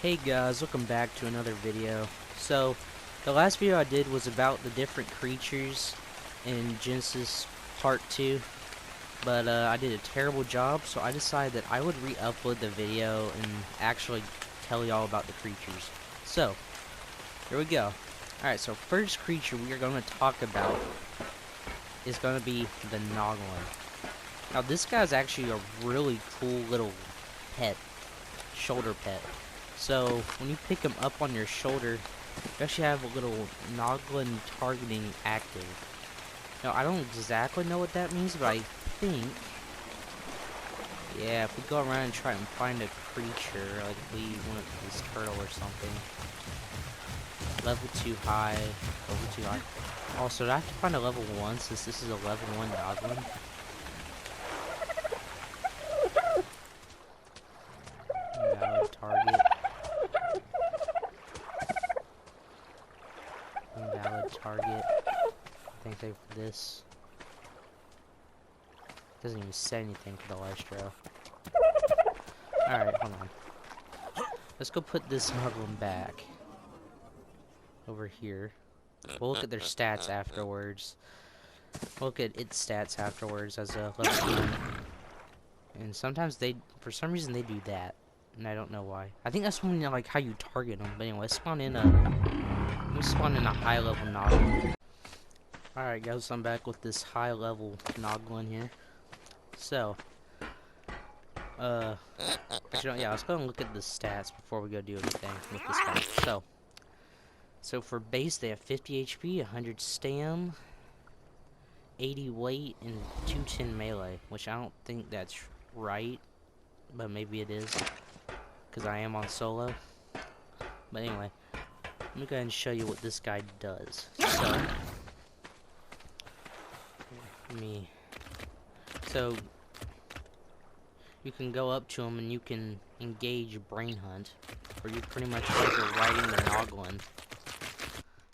Hey guys, welcome back to another video. So, the last video I did was about the different creatures in Genesis Part 2, but I did a terrible job, so I decided that I would re-upload the video and actually tell y'all about the creatures. So, here we go. Alright, so first creature we are going to talk about is going to be the Noggin. Now, this guy's actually a really cool little pet, shoulder pet. So, when you pick him up on your shoulder, you actually have a little Noggin targeting active. Now, I don't exactly know what that means, but I think, yeah, if we go around and try and find a creature, like if we want this turtle or something, level 2 high, level 2 high. Also, do I have to find a level 1 since this is a level 1 Noggin? Invalid target. Invalid target. I think they for this. Doesn't even say anything for the Astro. Alright, hold on. Let's go put this Noggin back over here. We'll look at their stats afterwards. We'll look at its stats afterwards as a level 1. And sometimes they, for some reason, they do that. And I don't know why. I think that's when, like, how you target them. But anyway, spawn in a high level Noggin. Alright guys, I'm back with this high level Noggin here. So, actually, yeah, let's go and look at the stats before we go do anything with this guy. So for base, they have 50 HP, 100 stam, 80 weight, and 210 melee, which I don't think that's right, but maybe it is, because I am on solo. But anyway, let me go ahead and show you what this guy does. So you can go up to him and you can engage Brain Hunt, or you pretty much like you're riding the Noggin.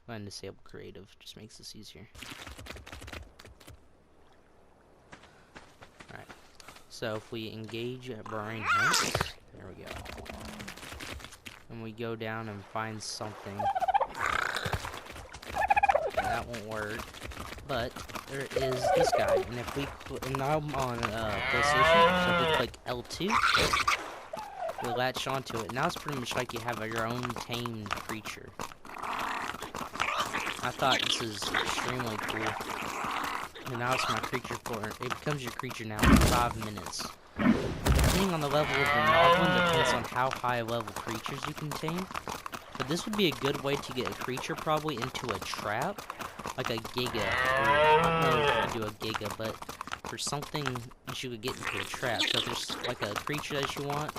Go ahead and disable creative, just makes this easier. Alright, so if we engage Brain Hunt, there we go. And we go down and find something. That won't work. But there is this guy, and if we and now I'm on PlayStation, so if we click L2, we latch onto it. Now it's pretty much like you have your own tamed creature. I thought this is extremely cool. And now it's my creature for it becomes your creature now in 5 minutes. Depending on the level of your Noggin, depends on how high level creatures you can tame. But this would be a good way to get a creature probably into a trap. Like a Giga, or I don't know if I do a Giga, but for something that you could get into a trap. So if there's like a creature that you want.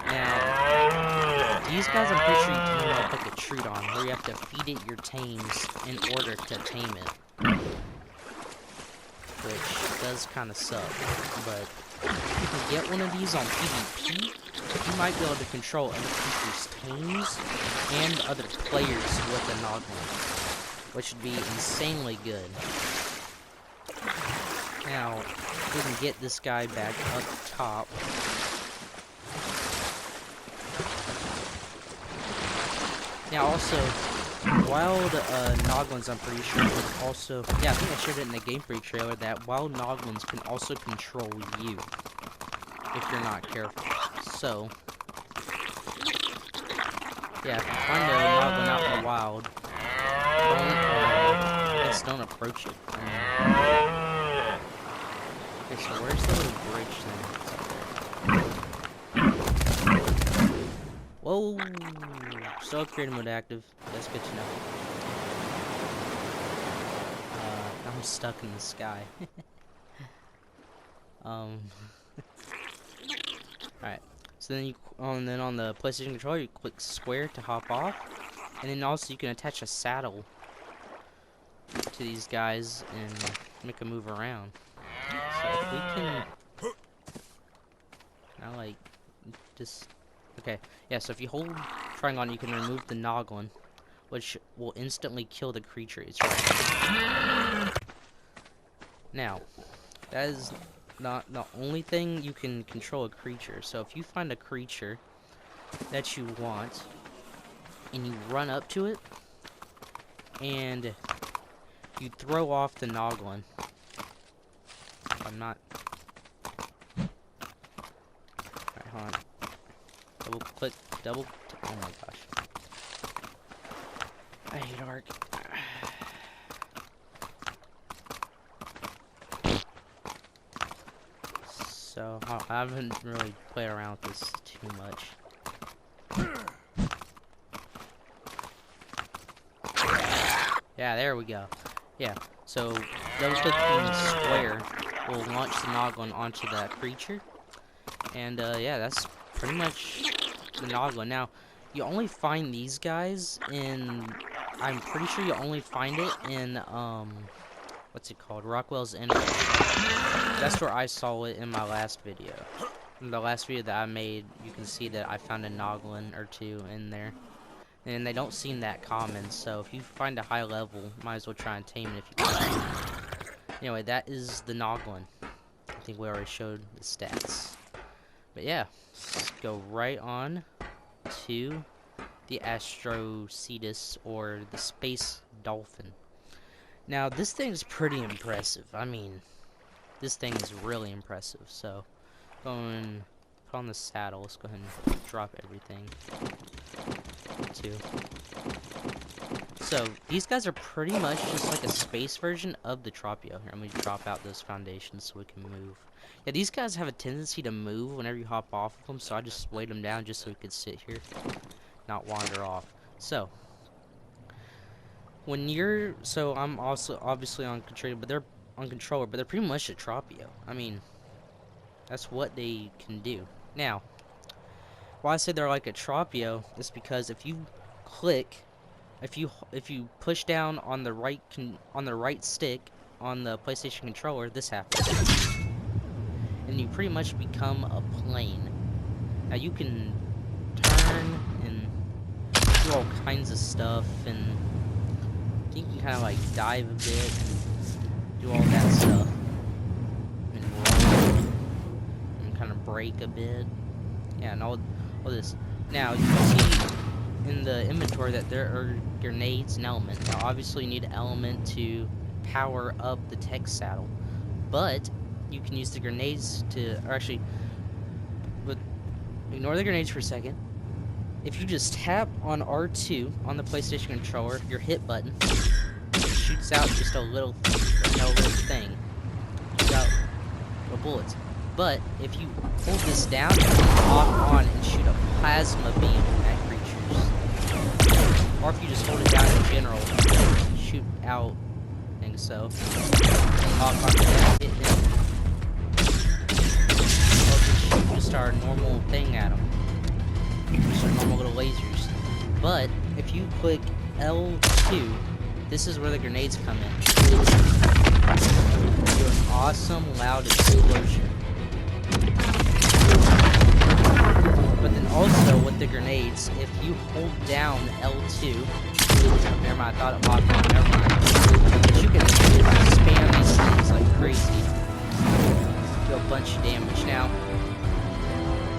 Now, these guys I'm pretty sure you tame up like a Trudon, where you have to feed it your tames in order to tame it. Which does kind of suck, but if you can get one of these on PvP, you might be able to control other creatures' tames and other players with a Noggin, which would be insanely good. Now, we can get this guy back up top. Now, also, wild Noggins, I'm pretty sure, can also... Yeah, I think I showed it in the gameplay trailer, that wild Noggins can also control you, if you're not careful. So, yeah, if you find a Noggin out in the wild, don't approach it. Okay, so where's the little bridge thing? Whoa! Still creative mode active. That's good to know. I'm stuck in the sky. Alright. So then then on the PlayStation controller, you click square to hop off, and then also you can attach a saddle to these guys and make them move around. So if we can, now like, just, okay, yeah, so if you hold triangle on, you can remove the Noggin, which will instantly kill the creature it's riding. Now, that is not the only thing you can control a creature. So if you find a creature that you want, and you run up to it, and you throw off the Noggin. I'm not... Alright, hold on. Double click, oh my gosh. I hate arc. So, I haven't really played around with this too much. Yeah, there we go. Yeah, so double clicking square will launch the Noggin onto that creature. And yeah, that's pretty much the Noggin. Now, you only find these guys in... I'm pretty sure you only find it in, what's it called? Rockwell's End. That's where I saw it in my last video. In the last video that I made, you can see that I found a Noggin or two in there. And they don't seem that common, so if you find a high level, might as well try and tame it if you can. Anyway, that is the Noggin. I think we already showed the stats. But yeah, let's go right on to the Astroshe, or the space dolphin. Now, this thing is pretty impressive. I mean, this thing is really impressive. So, going put on the saddle. Let's go ahead and drop everything. Too. So, these guys are pretty much just like a space version of the Tropio. Here, let me drop out those foundations so we can move. Yeah, these guys have a tendency to move whenever you hop off of them, so I just weighed them down just so we could sit here, not wander off. So, when you're... So, I'm also obviously on controller, but they're pretty much a Tropio. I mean, that's what they can do. Now, why I say they're like a Tropio is because if you click, if you push down on the right stick on the PlayStation controller, this happens, and you pretty much become a plane. Now you can turn and do all kinds of stuff, and you can kind of like dive a bit, and do all that stuff, and roll, and kind of break a bit. Yeah, and all this. Now, you can see in the inventory that there are grenades and elements. Now, obviously, you need an element to power up the tech saddle, but you can use the grenades to... Or actually, but ignore the grenades for a second. If you just tap on R2 on the PlayStation controller, your hit button shoots out just a little thing. Shoots out little bullets. But if you hold this down, you can lock on and shoot a plasma beam at creatures. Or if you just hold it down in general, shoot out things. So, lock on to that, hit them. Or just our normal thing at them. Just our normal little lasers. But if you click L2, this is where the grenades come in. Do an awesome loud explosion. But then also with the grenades, if you hold down L2, never mind, I thought it locked on, never mind. You can spam these things like crazy. Do a bunch of damage.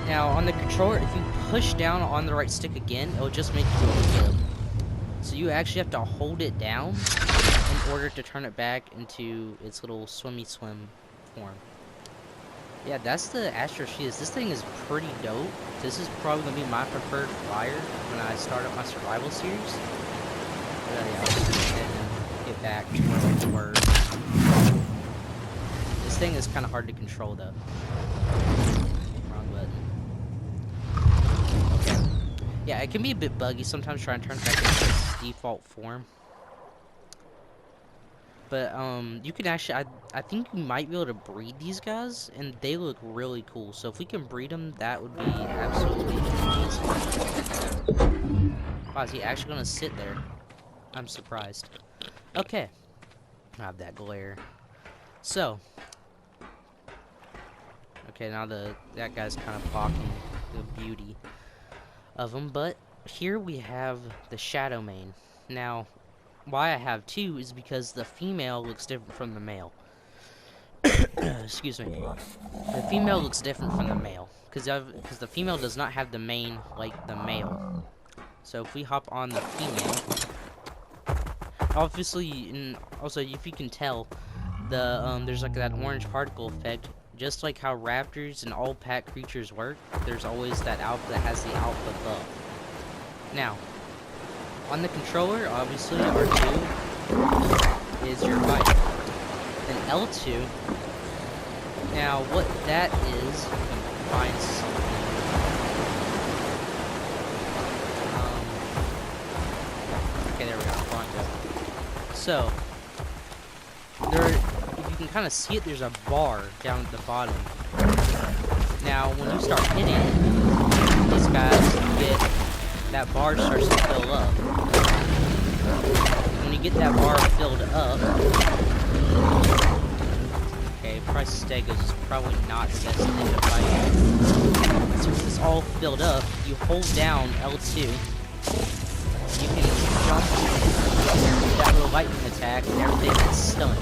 Now on the controller, if you push down on the right stick again, it'll just make you a flip. So you actually have to hold it down in order to turn it back into its little swimmy swim form. Yeah, that's the Astroshe. This thing is pretty dope. This is probably going to be my preferred flyer when I start up my survival series. But yeah, let's just go ahead and get back to where we were. This thing is kind of hard to control, though. Wrong button. Okay. Yeah, it can be a bit buggy sometimes trying to turn it back into its default form. But, you can actually, I think you might be able to breed these guys, and they look really cool. So if we can breed them, that would be absolutely amazing. Wow, is he actually going to sit there? I'm surprised. Okay. I have that glare. So. Okay, now that guy's kind of blocking the beauty of him. But here we have the Shadow Mane. Now, why I have two is because the female looks different from the male. Excuse me. The female looks different from the male. because the female does not have the mane like the male. So if we hop on the female, obviously, and also if you can tell, there's like that orange particle effect. Just like how raptors and all pack creatures work, there's always that alpha that has the alpha buff. Now, on the controller, obviously, R2 is your bite. Then L2, now what that is, you can find something. Okay, there we go, Bronco. So, if you can kind of see it, there's a bar down at the bottom. Now, when you start hitting these guys, that bar starts to fill up. When you get that bar filled up, okay, Price Stegos is probably not the best thing to fight. Since it's all filled up, you hold down L2. You can jump that little lightning attack, and everything gets stunned.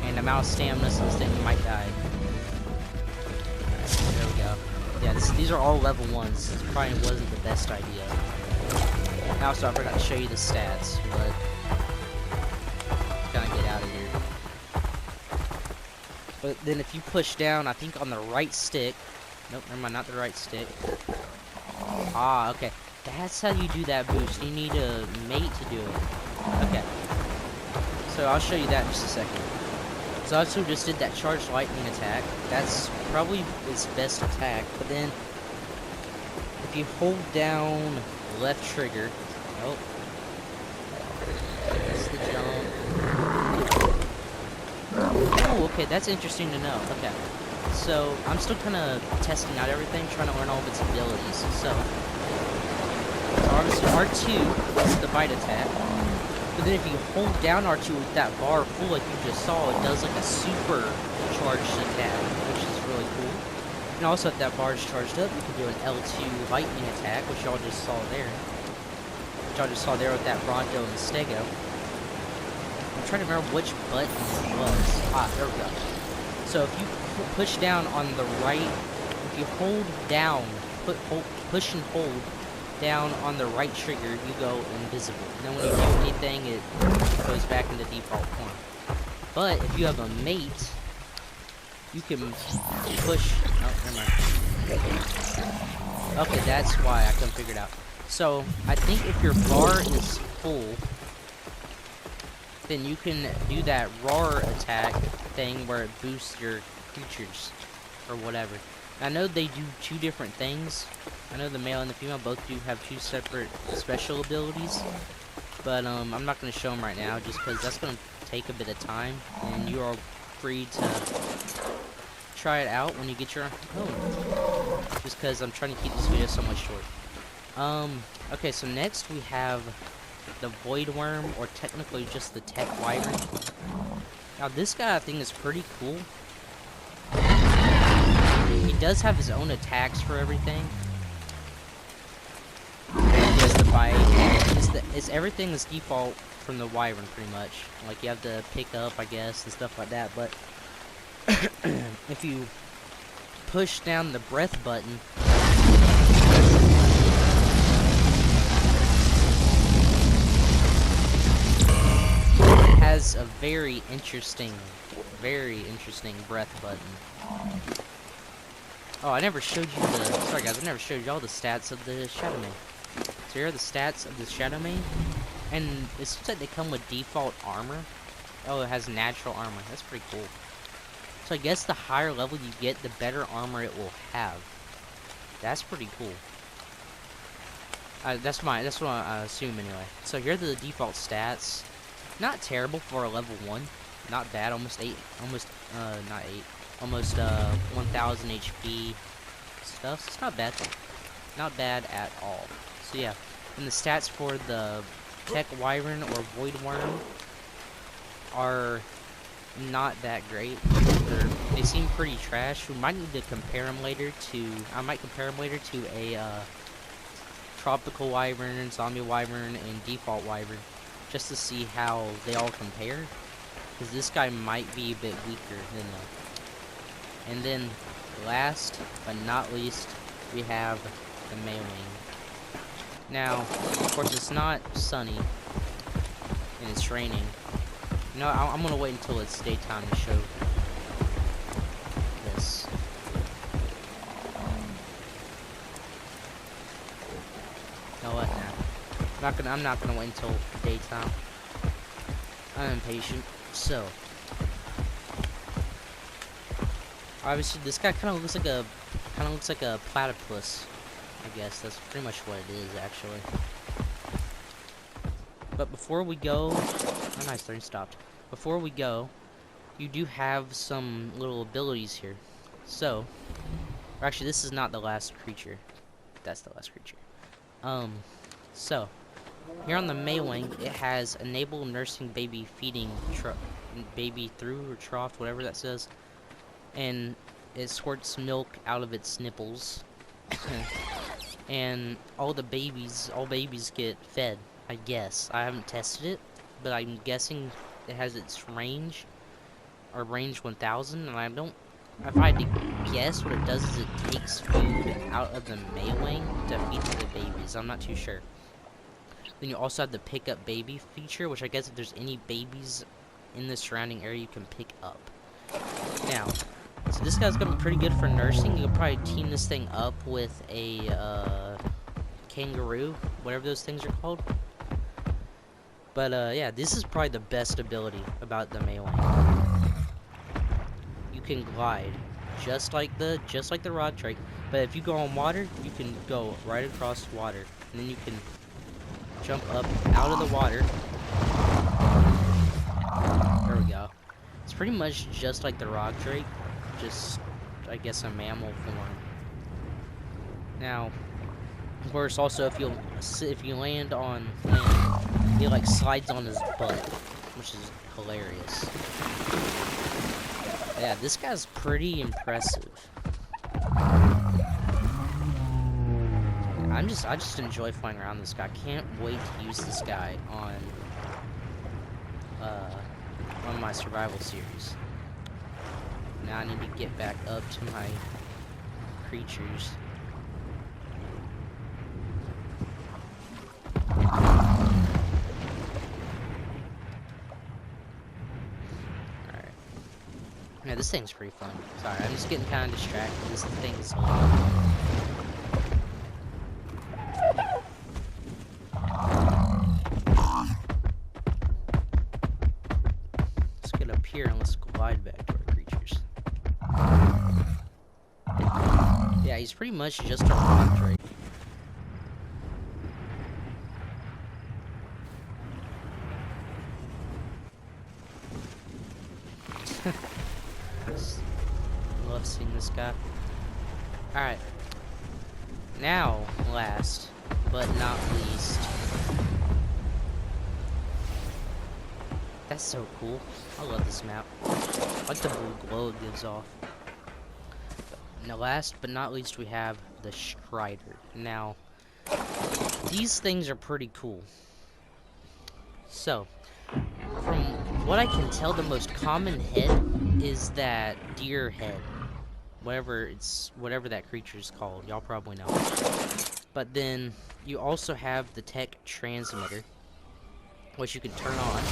And the amount of stamina, so this thing might die. Alright, there we go. Yeah, these are all level 1s. This probably wasn't the best idea. Also, I forgot to show you the stats, but kind of get out of here. But then if you push down, I think on the right stick. Nope, never mind, not the right stick. Ah, okay. That's how you do that boost. You need a mate to do it. Okay. So I'll show you that in just a second. So I also just did that charged lightning attack. That's probably its best attack. But then, if you hold down left trigger, oh, that's the jump. Oh, okay, that's interesting to know. Okay, so I'm still kind of testing out everything, trying to learn all of its abilities. So obviously R2 is the bite attack. But then if you hold down R2 with that bar full like you just saw, it does like a super charged attack, which is really cool. And also if that bar is charged up, you can do an L2 lightning attack, which y'all just saw there. With that Bronto and the Stego. I'm trying to remember which button it was. Ah, there we go. So if you push down on the right, if you hold down, push and hold down on the right trigger, you go invisible. And then when you do anything, it goes back into default form. But if you have a mate, you can push. Oh, never mind. Okay, that's why I couldn't figure it out. So I think if your bar is full, then you can do that roar attack thing where it boosts your creatures or whatever. I know they do two different things. I know the male and the female both do have two separate special abilities, but I'm not going to show them right now just because that's going to take a bit of time, and you are free to try it out when you get your own. Just because I'm trying to keep this video somewhat short. Okay, so next we have the Voidworm, or technically just the Tech Wyvern. Now this guy I think is pretty cool. He does have his own attacks for everything. He has the bite. Everything is default from the Wyvern pretty much. Like you have to pick up, I guess, and stuff like that. But if you push down the breath button, it has a very interesting breath button. Oh, I never showed you the... Sorry guys, I never showed y'all the stats of the Shadow Mane. So here are the stats of the Shadow Mane. And it seems like they come with default armor. Oh, it has natural armor. That's pretty cool. So I guess the higher level you get, the better armor it will have. That's pretty cool. That's what I assume anyway. So here are the default stats. Not terrible for a level 1. Not bad. Almost 1000 HP stuff. So it's not bad. Not bad at all. So yeah. And the stats for the Tech Wyvern or Voidworm are not that great. They seem pretty trash. We might need to compare them later to... I might compare them later to a Tropical Wyvern, Zombie Wyvern, and Default Wyvern. Just to see how they all compare. Because this guy might be a bit weaker than them. And then last but not least, we have the Maywing. Now, of course, it's not sunny and it's raining. No, I'm gonna wait until it's daytime to show this. No, what now? I'm not gonna wait until daytime. I'm impatient. So, obviously, this guy kind of looks like a platypus. I guess that's pretty much what it is, actually. But before we go, oh nice, the rain stopped. Before we go, you do have some little abilities here. So, or actually, this is not the last creature. That's the last creature. So, here on the Maywing, it has enable nursing baby feeding baby through or trough, whatever that says, and it squirts milk out of its nipples, and all babies get fed. I guess I haven't tested it, but I'm guessing it has its range, or range 1000, and I don't. If I had to guess, what it does is it takes food out of the Maywing to feed to the babies. I'm not too sure. Then you also have the pick up baby feature, which I guess if there's any babies in the surrounding area, you can pick up. Now, so this guy's gonna be pretty good for nursing. You could probably team this thing up with a kangaroo, whatever those things are called. But yeah, this is probably the best ability about the Maywing. You can glide, just like the rock drake. But if you go on water, you can go right across water, and then you can jump up out of the water. There we go. It's pretty much just like the rock drake, just I guess a mammal form. Now, of course, also if you land on land, he like slides on his butt, which is hilarious. Yeah, this guy's pretty impressive. I just enjoy flying around this guy. I can't wait to use this guy on my survival series. Now I need to get back up to my creatures. Alright. Yeah, this thing's pretty fun. Sorry, I'm just getting kind of distracted. This thing's a lot of fun. Here and let's glide back to our creatures. Yeah, he's pretty much just a rock drake. Love seeing this guy. Alright. Now, last but not least. That's so cool. I love this map. I like the blue glow it gives off. Now, last but not least, we have the Strider. Now, these things are pretty cool. So, from what I can tell, the most common head is that deer head. Whatever that creature is called. Y'all probably know. But then, you also have the tech transmitter, which you can turn on.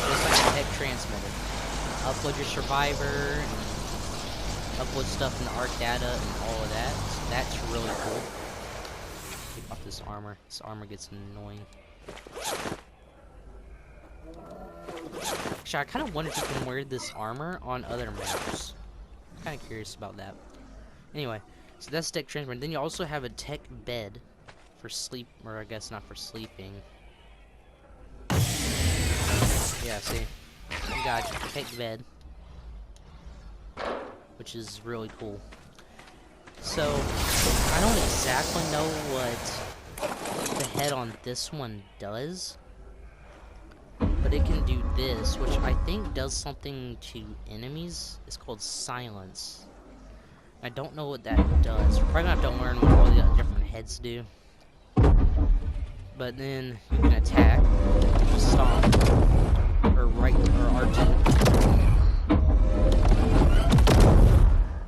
Just like a tech transmitter. Upload your survivor, and upload stuff in the ARC data, and all of that. So that's really cool. Take off this armor. This armor gets annoying. Actually, I kind of wonder if you can wear this armor on other maps. I'm kind of curious about that. Anyway, so that's tech transmitter. Then you also have a tech bed for sleep, or I guess not for sleeping. Yeah, see, you got a tech bed, which is really cool. So, I don't exactly know what the head on this one does, but it can do this, which I think does something to enemies. It's called silence. I don't know what that does. We're probably gonna have to learn what all the different heads do. But then you can attack, stomp, or R2.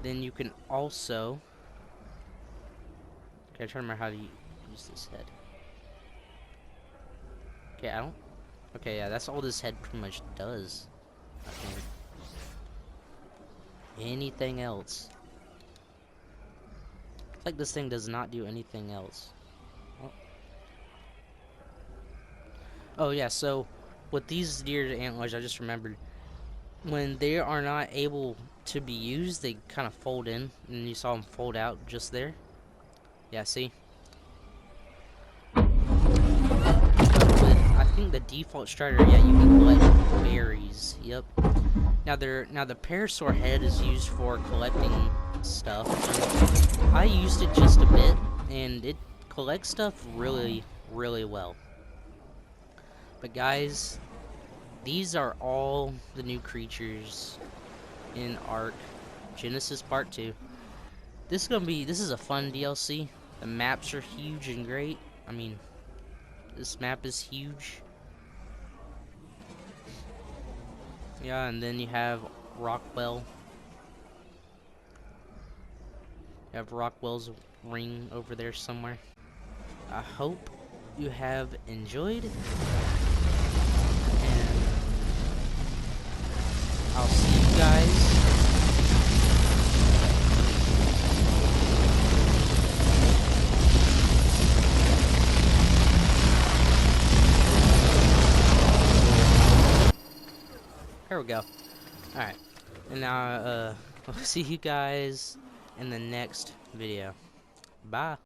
Then you can also... Okay, I'm trying to remember how to use this head. Okay, I don't... Okay, yeah, that's all this head pretty much does, I think. Anything else? It's like this thing does not do anything else. Oh yeah, so with these deer antlers, I just remembered, when they are not able to be used, they kind of fold in, and you saw them fold out just there. Yeah, see? But with, I think the default strider, yeah, you can collect berries. Yep. Now the parasaur head is used for collecting stuff. I used it just a bit, and it collects stuff really, really well. But guys, these are all the new creatures in Ark Genesis Part 2. This is a fun DLC. The maps are huge and great. I mean, this map is huge. Yeah, and then you have Rockwell. You have Rockwell's ring over there somewhere. I hope you have enjoyed, and I'll see you guys there we go. Alright. And now, we'll see you guys in the next video. Bye.